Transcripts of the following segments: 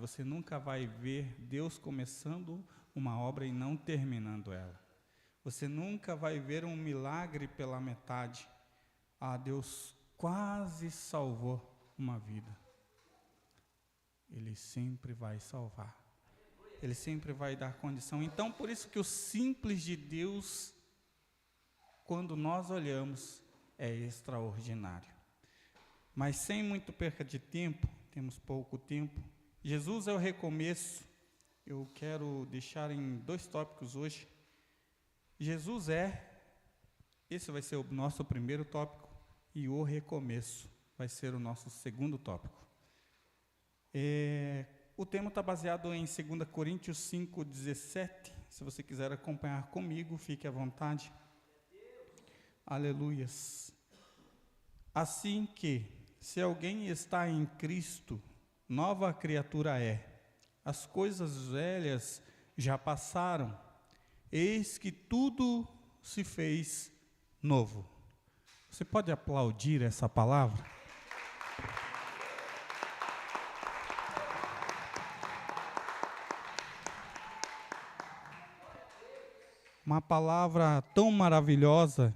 você nunca vai ver Deus começando uma obra e não terminando ela. Você nunca vai ver um milagre pela metade. Deus quase salvou uma vida. Ele sempre vai salvar. Ele sempre vai dar condição. Então, por isso que o simples de Deus, quando nós olhamos, é extraordinário. Mas sem muito perca de tempo, temos pouco tempo, Jesus é o recomeço. Eu quero deixar em 2 tópicos hoje. Jesus esse vai ser o nosso primeiro tópico, e o recomeço vai ser o nosso segundo tópico. O tema está baseado em 2 Coríntios 5:17. Se você quiser acompanhar comigo, fique à vontade. Aleluias. Assim que, se alguém está em Cristo, nova criatura é. As coisas velhas já passaram, eis que tudo se fez novo. Você pode aplaudir essa palavra? Uma palavra tão maravilhosa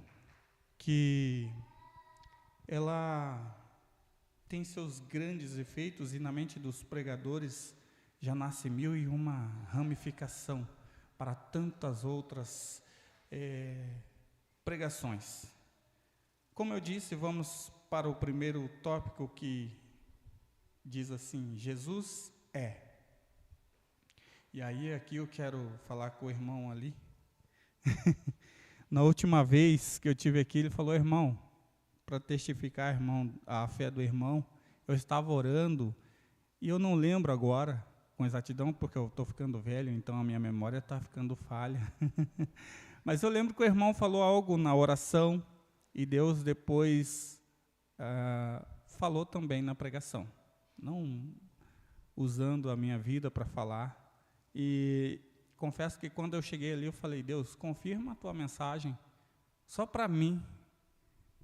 que ela tem seus grandes efeitos, e na mente dos pregadores já nasce 1001 ramificação para tantas outras pregações. Como eu disse, vamos para o primeiro tópico, que diz assim: Jesus é. E aí aqui eu quero falar com o irmão ali. Na última vez que eu tive aqui, ele falou: irmão, para testificar, irmão, a fé do irmão, eu estava orando, e eu não lembro agora com exatidão, porque eu estou ficando velho, então a minha memória está ficando falha. Mas eu lembro que o irmão falou algo na oração, e Deus depois falou também na pregação, não usando a minha vida para falar. E confesso que quando eu cheguei ali, eu falei: Deus, confirma a tua mensagem, só para mim,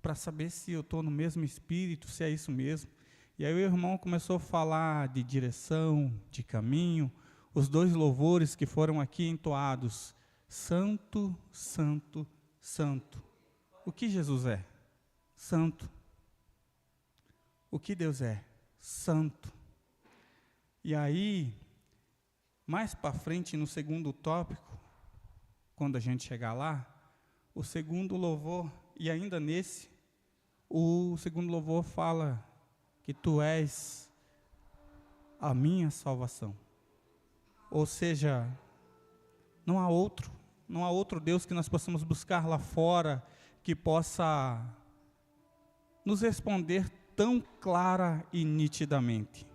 para saber se eu estou no mesmo espírito, se é isso mesmo. E aí o irmão começou a falar de direção, de caminho, os 2 louvores que foram aqui entoados: Santo, Santo, Santo. O que Jesus é? Santo. O que Deus é? Santo. E aí, mais para frente, no segundo tópico, quando a gente chegar lá, o segundo louvor, e ainda nesse, o segundo louvor fala que tu és a minha salvação. Ou seja, não há outro Deus que nós possamos buscar lá fora, que possa nos responder tão clara e nitidamente.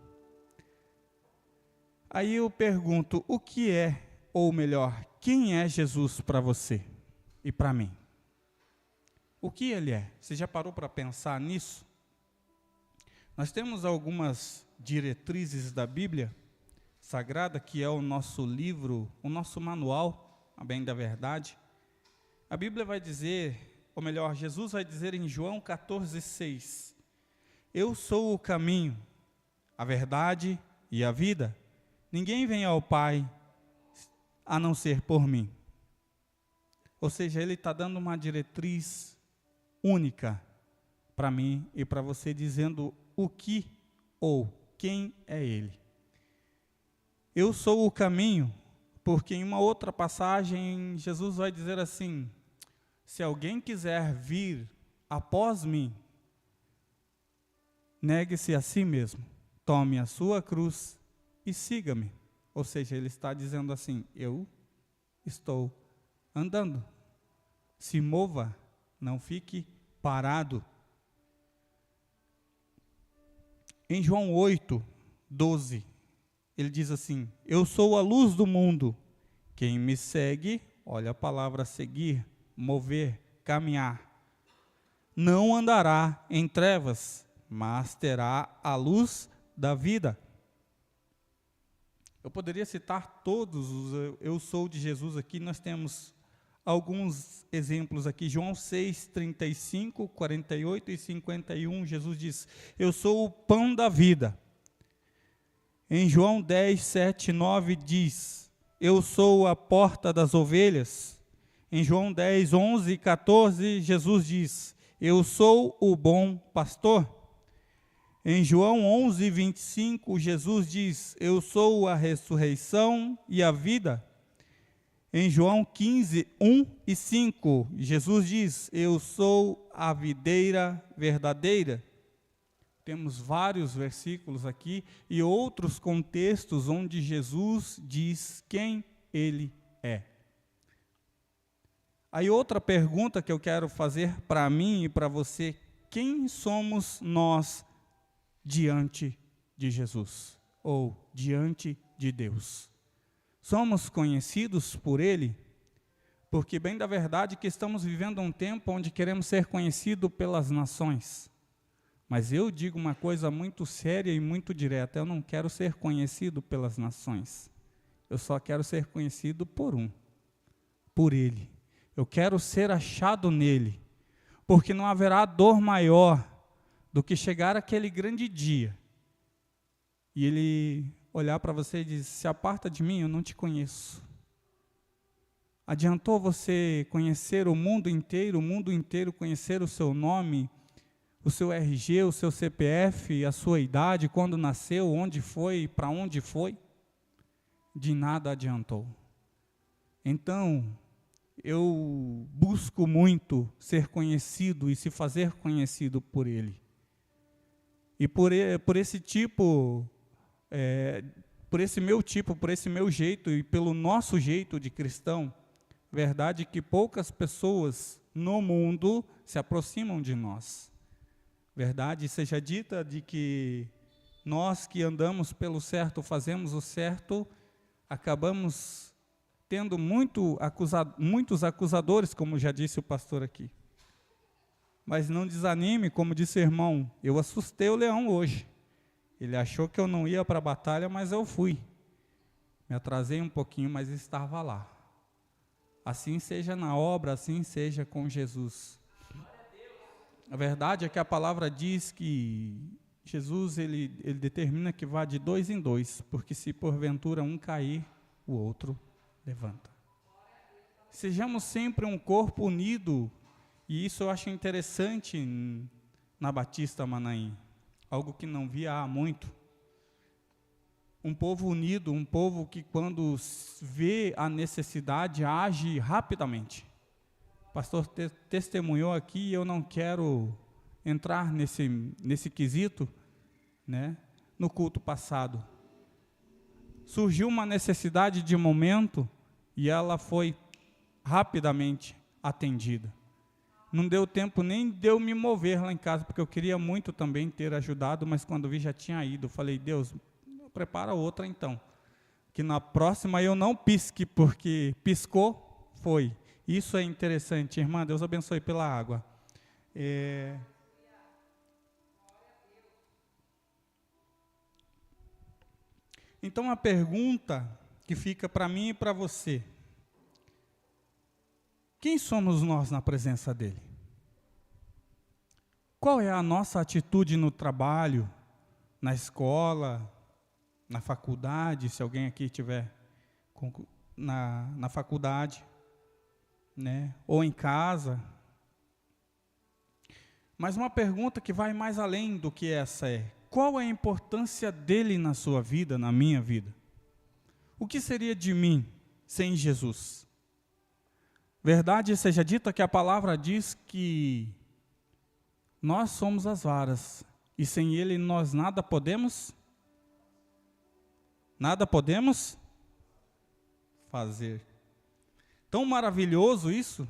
Aí eu pergunto: o que é, ou melhor, quem é Jesus para você e para mim? O que ele é? Você já parou para pensar nisso? Nós temos algumas diretrizes da Bíblia Sagrada, que é o nosso livro, o nosso manual, a bem da verdade. A Bíblia vai dizer, ou melhor, Jesus vai dizer em João 14:6, eu sou o caminho, a verdade e a vida. Ninguém vem ao Pai a não ser por mim. Ou seja, ele está dando uma diretriz única para mim e para você, dizendo o que ou quem é ele. Eu sou o caminho, porque em uma outra passagem, Jesus vai dizer assim: se alguém quiser vir após mim, negue-se a si mesmo, tome a sua cruz e siga-me. Ou seja, ele está dizendo assim: eu estou andando. Se mova, não fique parado. Em João 8:12, ele diz assim: eu sou a luz do mundo. Quem me segue, olha a palavra seguir, mover, caminhar, não andará em trevas, mas terá a luz da vida. Eu poderia citar todos os eu sou de Jesus aqui, nós temos alguns exemplos aqui. João 6:35, 48 e 51, Jesus diz: eu sou o pão da vida. Em João 10, 7, 9 diz: eu sou a porta das ovelhas. Em João 10, 11 e 14, Jesus diz: eu sou o bom pastor. Em João 11, 25, Jesus diz: eu sou a ressurreição e a vida. Em João 15, 1 e 5, Jesus diz: eu sou a videira verdadeira. Temos vários versículos aqui e outros contextos onde Jesus diz quem ele é. Aí outra pergunta que eu quero fazer para mim e para você: quem somos nós diante de Jesus? Ou diante de Deus? Somos conhecidos por Ele? Porque bem da verdade que estamos vivendo um tempo onde queremos ser conhecidos pelas nações. Mas eu digo uma coisa muito séria e muito direta: eu não quero ser conhecido pelas nações. Eu só quero ser conhecido por Ele. Eu quero ser achado nele, porque não haverá dor maior do que chegar aquele grande dia e Ele olhar para você e dizer: se aparta de mim, eu não te conheço. Adiantou você conhecer o mundo inteiro conhecer o seu nome, o seu RG, o seu CPF, a sua idade, quando nasceu, onde foi, para onde foi? De nada adiantou. Então, eu busco muito ser conhecido e se fazer conhecido por Ele. E por esse tipo, por esse meu jeito e pelo nosso jeito de cristão, verdade que poucas pessoas no mundo se aproximam de nós. Verdade seja dita de que nós que andamos pelo certo, fazemos o certo, acabamos tendo muitos acusadores, como já disse o pastor aqui. Mas não desanime, como disse o irmão, eu assustei o leão hoje. Ele achou que eu não ia para a batalha, mas eu fui. Me atrasei um pouquinho, mas estava lá. Assim seja na obra, assim seja com Jesus. A verdade é que a palavra diz que Jesus, ele determina que vá de 2 em 2, porque se porventura um cair, o outro levanta. Sejamos sempre um corpo unido, e isso eu acho interessante na Batista Manaim, algo que não via há muito. Um povo unido, um povo que quando vê a necessidade, age rapidamente. O pastor testemunhou aqui, e eu não quero entrar nesse quesito, né, no culto passado. Surgiu uma necessidade de momento, e ela foi rapidamente atendida. Não deu tempo nem de eu me mover lá em casa, porque eu queria muito também ter ajudado, mas quando vi já tinha ido. Eu falei: Deus, prepara outra então, que na próxima eu não pisque, porque piscou, foi. Isso é interessante, irmã. Deus abençoe pela água. Então a pergunta que fica para mim e para você: quem somos nós na presença dele? Qual é a nossa atitude no trabalho, na escola, na faculdade, se alguém aqui estiver na faculdade, né? Ou em casa? Mas uma pergunta que vai mais além do que essa é: qual é a importância dele na sua vida, na minha vida? O que seria de mim sem Jesus? Verdade seja dita que a palavra diz que nós somos as varas, e sem ele nós nada podemos fazer. Tão maravilhoso isso.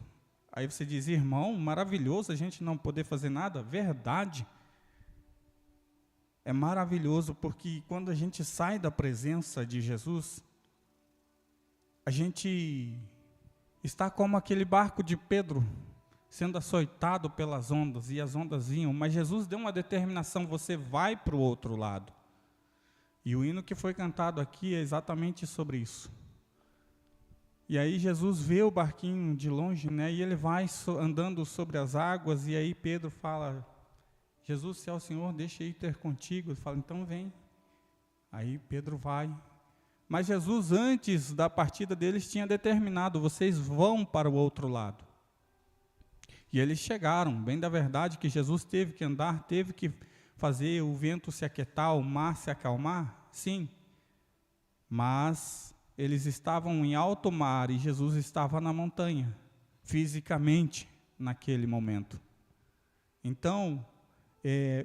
Aí você diz: irmão, maravilhoso a gente não poder fazer nada? Verdade. É maravilhoso, porque quando a gente sai da presença de Jesus, a gente está como aquele barco de Pedro, sendo açoitado pelas ondas, e as ondas vinham, mas Jesus deu uma determinação: você vai para o outro lado. E o hino que foi cantado aqui é exatamente sobre isso. E aí Jesus vê o barquinho de longe, né, e ele vai andando sobre as águas, e aí Pedro fala: Jesus, se é o Senhor, deixa eu ir ter contigo. Ele fala: então vem. Aí Pedro vai. Mas Jesus, antes da partida deles, tinha determinado: vocês vão para o outro lado. E eles chegaram. Bem da verdade que Jesus teve que andar, teve que fazer o vento se aquietar, o mar se acalmar, sim. Mas eles estavam em alto mar e Jesus estava na montanha, fisicamente, naquele momento. Então,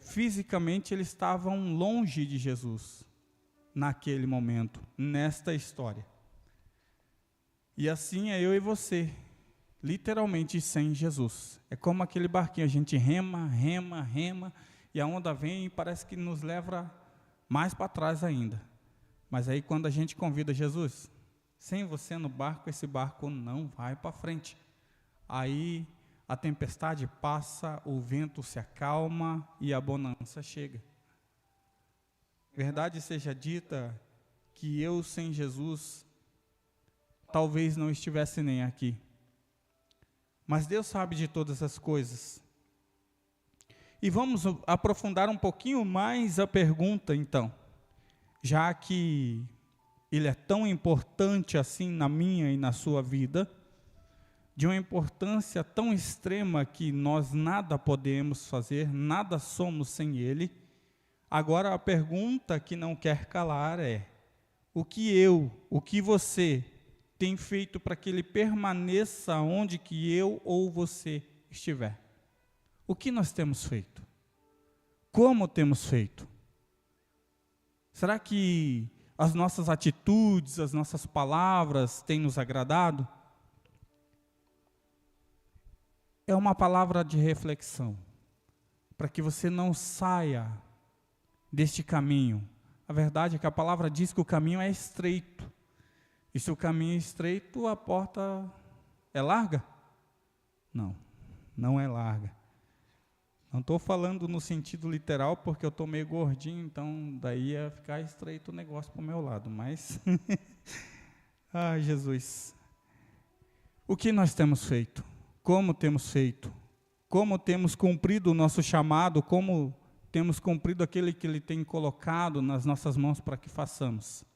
fisicamente eles estavam longe de Jesus, naquele momento, nesta história. E assim é eu e você, literalmente sem Jesus. É como aquele barquinho, a gente rema, rema, rema, e a onda vem e parece que nos leva mais para trás ainda. Mas aí quando a gente convida Jesus, sem você no barco, esse barco não vai para frente. Aí a tempestade passa, o vento se acalma e a bonança chega. Verdade seja dita que eu sem Jesus talvez não estivesse nem aqui. Mas Deus sabe de todas as coisas. E vamos aprofundar um pouquinho mais a pergunta então, já que ele é tão importante assim na minha e na sua vida, de uma importância tão extrema que nós nada podemos fazer, nada somos sem ele. Agora a pergunta que não quer calar é: o que você tem feito para que ele permaneça onde que eu ou você estiver? O que nós temos feito? Como temos feito? Será que as nossas atitudes, as nossas palavras têm nos agradado? É uma palavra de reflexão, para que você não saia deste caminho. A verdade é que a palavra diz que o caminho é estreito. E se o caminho é estreito, a porta é larga? Não, não é larga. Não estou falando no sentido literal, porque eu estou meio gordinho, então daí ia ficar estreito o negócio para o meu lado, mas... Ai, Jesus. O que nós temos feito? Como temos feito? Como temos cumprido o nosso chamado? Como temos cumprido aquele que Ele tem colocado nas nossas mãos para que façamos?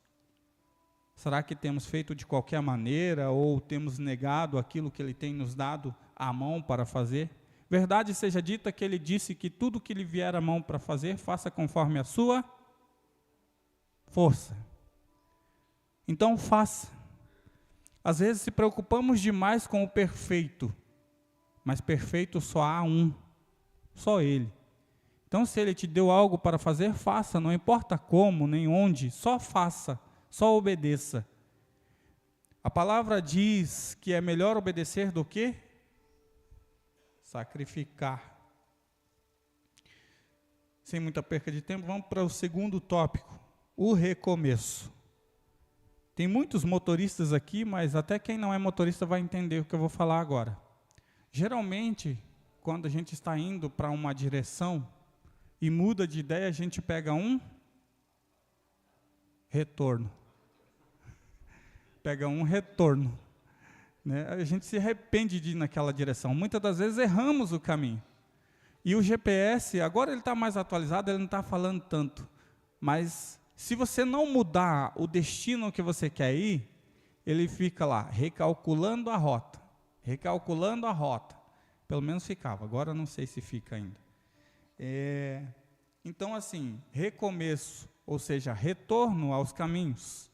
Será que temos feito de qualquer maneira, ou temos negado aquilo que Ele tem nos dado à mão para fazer? Verdade seja dita que Ele disse que tudo que lhe vier à mão para fazer, faça conforme a sua força. Então faça. Às vezes se preocupamos demais com o perfeito, mas perfeito só há um, só Ele. Então se Ele te deu algo para fazer, faça, não importa como, nem onde, só faça, só obedeça. A palavra diz que é melhor obedecer do que sacrificar. Sem muita perca de tempo, vamos para o segundo tópico, o recomeço. Tem muitos motoristas aqui, mas até quem não é motorista vai entender o que eu vou falar agora. Geralmente, quando a gente está indo para uma direção e muda de ideia, a gente pega um retorno. Pega um retorno. Né? A gente se arrepende de ir naquela direção. Muitas das vezes erramos o caminho. E o GPS, agora ele está mais atualizado, ele não está falando tanto. Mas se você não mudar o destino que você quer ir, ele fica lá, recalculando a rota. Recalculando a rota. Pelo menos ficava, agora não sei se fica ainda. Então assim, recomeço, ou seja, retorno aos caminhos.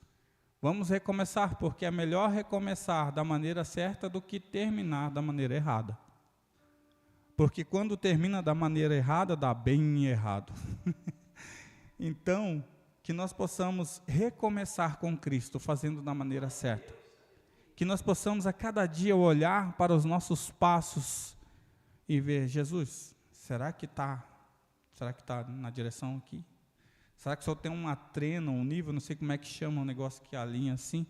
Vamos recomeçar, porque é melhor recomeçar da maneira certa do que terminar da maneira errada. Porque quando termina da maneira errada, dá bem errado. Então, que nós possamos recomeçar com Cristo, fazendo da maneira certa. Que nós possamos a cada dia olhar para os nossos passos e ver: Jesus, será que está na direção aqui? Será que só tem uma trena, um nível, não sei como é que chama o negócio que alinha assim?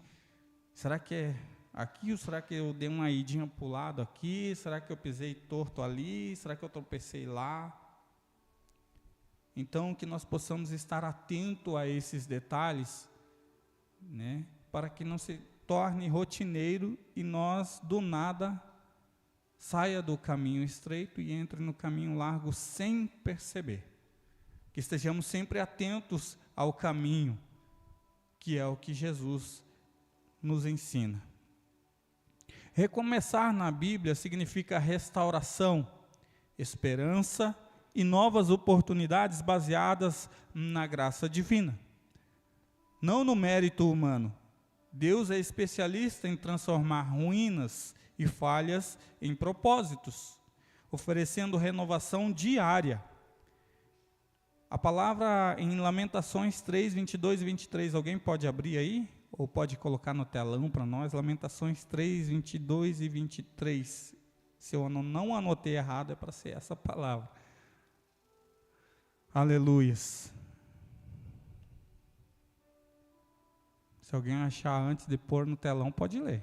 Será que é aqui ou será que eu dei uma idinha para o lado aqui? Será que eu pisei torto ali? Será que eu tropecei lá? Então, que nós possamos estar atentos a esses detalhes, né, para que não se torne rotineiro e nós, do nada, saia do caminho estreito e entre no caminho largo sem perceber. Que estejamos sempre atentos ao caminho, que é o que Jesus nos ensina. Recomeçar na Bíblia significa restauração, esperança e novas oportunidades baseadas na graça divina, não no mérito humano. Deus é especialista em transformar ruínas e falhas em propósitos, oferecendo renovação diária. A palavra em Lamentações 3, 22 e 23, alguém pode abrir aí? Ou pode colocar no telão para nós? Lamentações 3, 22 e 23. Se eu não anotei errado, é para ser essa palavra. Aleluias. Se alguém achar antes de pôr no telão, pode ler.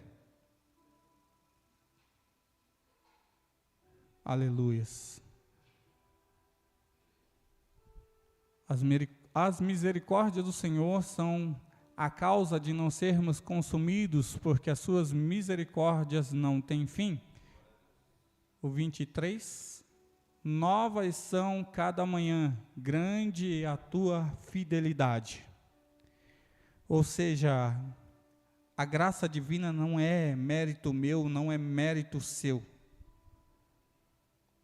Aleluias. As misericórdias do Senhor são a causa de não sermos consumidos, porque as suas misericórdias não têm fim. O 23. Novas são cada manhã, grande é a tua fidelidade. Ou seja, a graça divina não é mérito meu, não é mérito seu.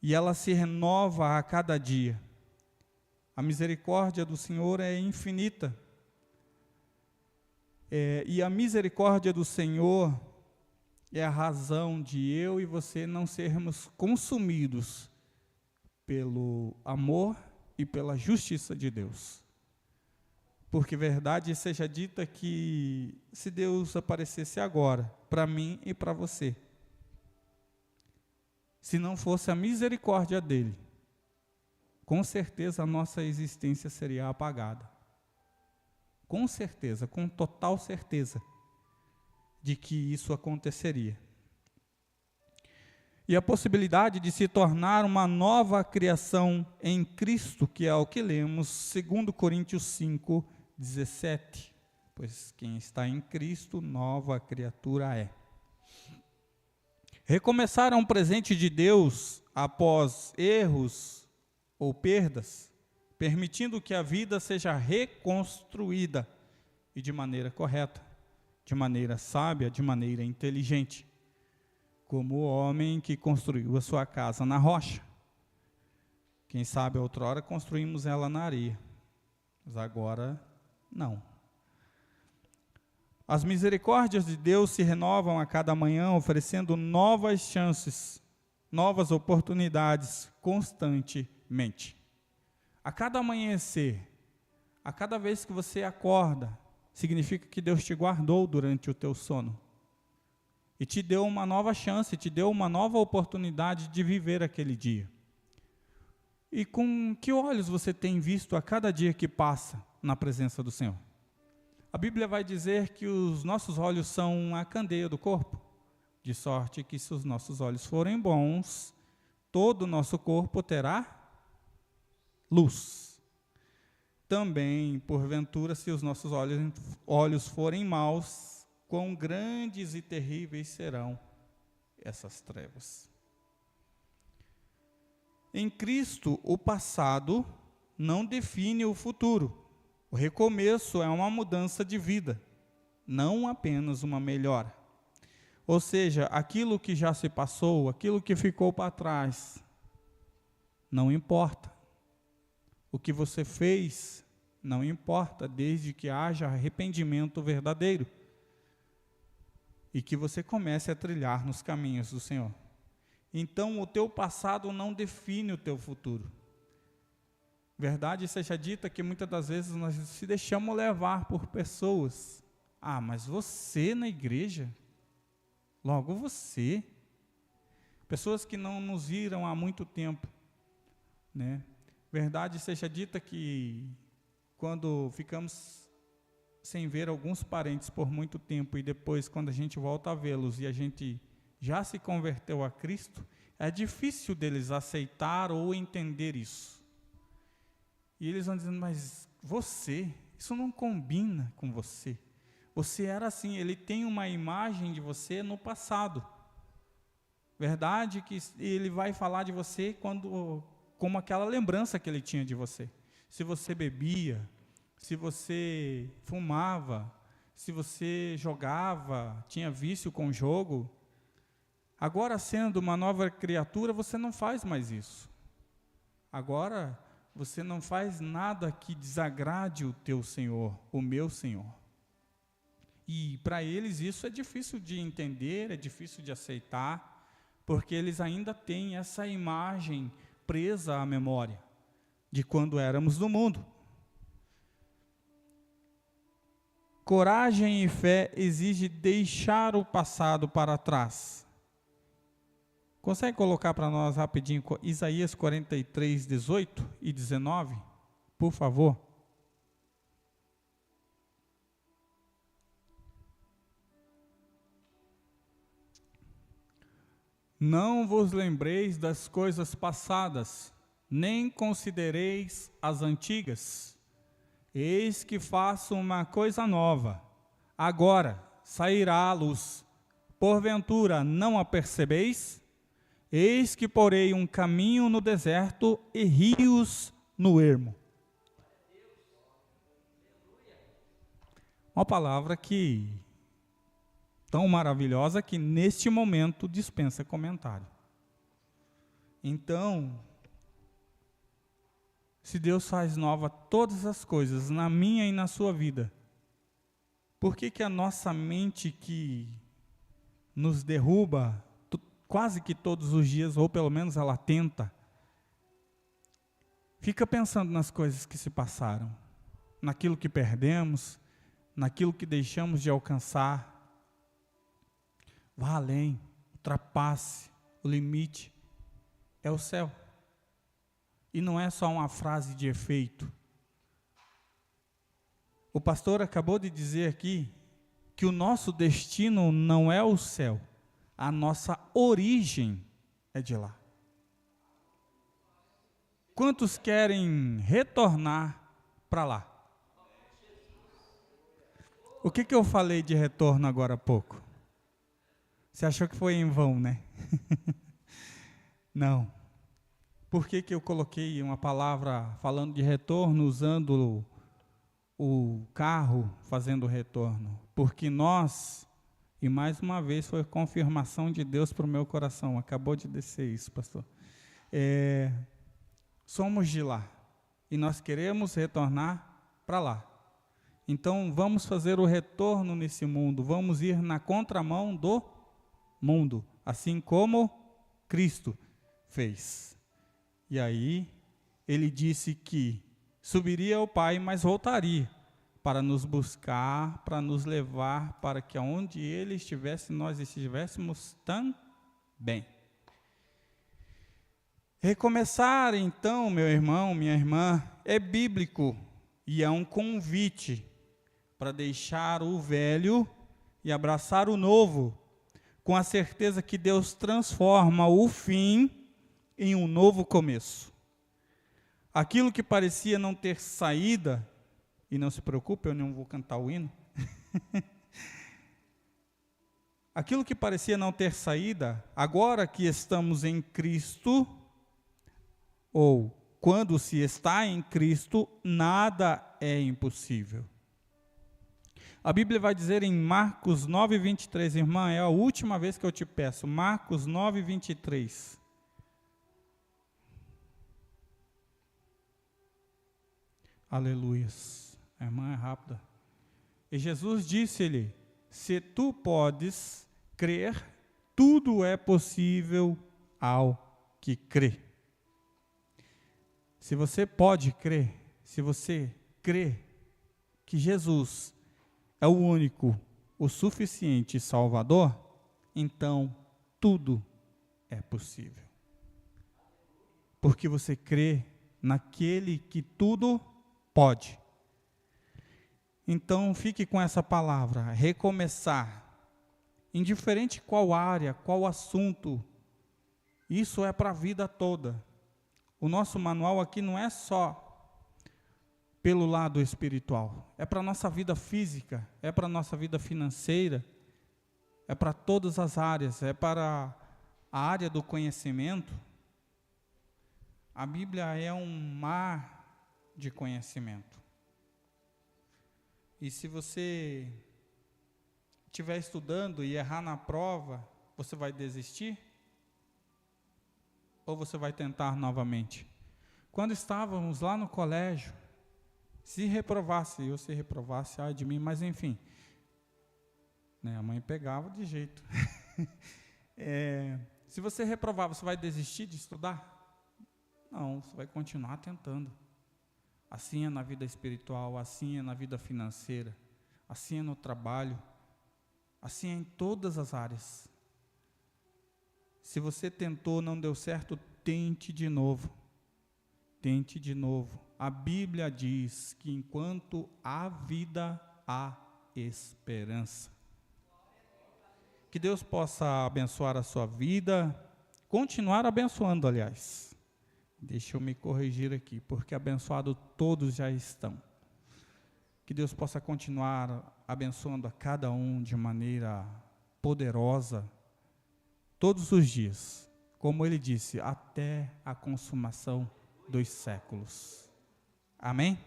E ela se renova a cada dia. A misericórdia do Senhor é infinita. E a misericórdia do Senhor é a razão de eu e você não sermos consumidos pelo amor e pela justiça de Deus. Porque verdade seja dita que se Deus aparecesse agora, para mim e para você, se não fosse a misericórdia dele, com certeza a nossa existência seria apagada. Com certeza, com total certeza de que isso aconteceria. E a possibilidade de se tornar uma nova criação em Cristo, que é o que lemos, 2 Coríntios 5, 17. Pois quem está em Cristo, nova criatura é. Recomeçar é um presente de Deus após erros ou perdas, permitindo que a vida seja reconstruída e de maneira correta, de maneira sábia, de maneira inteligente. Como o homem que construiu a sua casa na rocha. Quem sabe outrora construímos ela na areia, mas agora não. As misericórdias de Deus se renovam a cada manhã, oferecendo novas chances, novas oportunidades constantemente. A cada amanhecer, a cada vez que você acorda, significa que Deus te guardou durante o teu sono. E te deu uma nova chance, te deu uma nova oportunidade de viver aquele dia. E com que olhos você tem visto a cada dia que passa na presença do Senhor? A Bíblia vai dizer que os nossos olhos são a candeia do corpo, de sorte que se os nossos olhos forem bons, todo o nosso corpo terá luz. Também, porventura, se os nossos olhos forem maus, quão grandes e terríveis serão essas trevas. Em Cristo, o passado não define o futuro. O recomeço é uma mudança de vida, não apenas uma melhora. Ou seja, aquilo que já se passou, aquilo que ficou para trás, não importa. O que você fez não importa, desde que haja arrependimento verdadeiro. E que você comece a trilhar nos caminhos do Senhor. Então, o teu passado não define o teu futuro. Verdade seja dita que muitas das vezes nós se deixamos levar por pessoas. Ah, mas você na igreja? Logo você. Pessoas que não nos viram há muito tempo, né? Verdade seja dita que quando ficamos sem ver alguns parentes por muito tempo e depois quando a gente volta a vê-los e a gente já se converteu a Cristo, é difícil deles aceitar ou entender isso. E eles vão dizendo, mas você, isso não combina com você. Você era assim, ele tem uma imagem de você no passado. Verdade que ele vai falar de você como aquela lembrança que ele tinha de você. Se você bebia, se você fumava, se você jogava, tinha vício com o jogo, agora sendo uma nova criatura, você não faz mais isso. Agora, você não faz nada que desagrade o teu Senhor, o meu Senhor. E para eles isso é difícil de entender, é difícil de aceitar, porque eles ainda têm essa imagem presa à memória de quando éramos no mundo. Coragem e fé exige deixar o passado para trás. Consegue colocar para nós rapidinho Isaías 43, 18 e 19? Por favor. Não vos lembreis das coisas passadas, nem considereis as antigas. Eis que faço uma coisa nova. Agora sairá a luz. Porventura não a percebeis? Eis que porei um caminho no deserto e rios no ermo. Uma palavra que tão maravilhosa que neste momento dispensa comentário. Então, se Deus faz nova todas as coisas na minha e na sua vida, por que a nossa mente que nos derruba quase que todos os dias, ou pelo menos ela tenta, fica pensando nas coisas que se passaram, naquilo que perdemos, naquilo que deixamos de alcançar? Vá além, ultrapasse o limite, é o céu. E não é só uma frase de efeito. O pastor acabou de dizer aqui que o nosso destino não é o céu, a nossa origem é de lá. Quantos querem retornar para lá? O que eu falei de retorno agora há pouco? Você achou que foi em vão, né? Não. Por que eu coloquei uma palavra falando de retorno, usando o carro fazendo retorno? Porque nós, e mais uma vez foi confirmação de Deus para o meu coração, acabou de descer isso, pastor. Somos de lá, e nós queremos retornar para lá. Então vamos fazer o retorno nesse mundo, vamos ir na contramão do mundo, assim como Cristo fez. E aí, ele disse que subiria ao Pai, mas voltaria para nos buscar, para nos levar, para que aonde ele estivesse, nós estivéssemos também. Recomeçar, então, meu irmão, minha irmã, é bíblico e é um convite para deixar o velho e abraçar o novo, com a certeza que Deus transforma o fim em um novo começo. Aquilo que parecia não ter saída, e não se preocupe, eu não vou cantar o hino. Aquilo que parecia não ter saída, agora que estamos em Cristo, ou quando se está em Cristo, nada é impossível. A Bíblia vai dizer em Marcos 9, 23, irmã, é a última vez que eu te peço, Marcos 9, 23. Aleluias, a irmã é rápida. E Jesus disse-lhe, se tu podes crer, tudo é possível ao que crê. Se você pode crer, se você crê que Jesus é o único, o suficiente Salvador, então tudo é possível. Porque você crê naquele que tudo pode. Então fique com essa palavra, recomeçar. Indiferente qual área, qual assunto, isso é para a vida toda. O nosso manual aqui não é só pelo lado espiritual, é para a nossa vida física, é para a nossa vida financeira, é para todas as áreas, é para a área do conhecimento. A Bíblia é um mar de conhecimento. E se você estiver estudando e errar na prova, você vai desistir? Ou você vai tentar novamente? Quando estávamos lá no colégio, se reprovasse, ai de mim, mas enfim, né, a mãe pegava de jeito. Se você reprovar, você vai desistir de estudar? Não, você vai continuar tentando. Assim é na vida espiritual, assim é na vida financeira, assim é no trabalho, assim é em todas as áreas. Se você tentou, não deu certo, tente de novo. Tente de novo. A Bíblia diz que enquanto há vida, há esperança. Que Deus possa abençoar a sua vida, continuar abençoando, aliás. Deixa eu me corrigir aqui, porque abençoado todos já estão. Que Deus possa continuar abençoando a cada um de maneira poderosa, todos os dias. Como Ele disse, até a consumação dos séculos. Amém?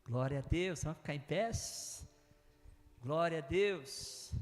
Glória a Deus, vamos ficar em pé? Glória a Deus.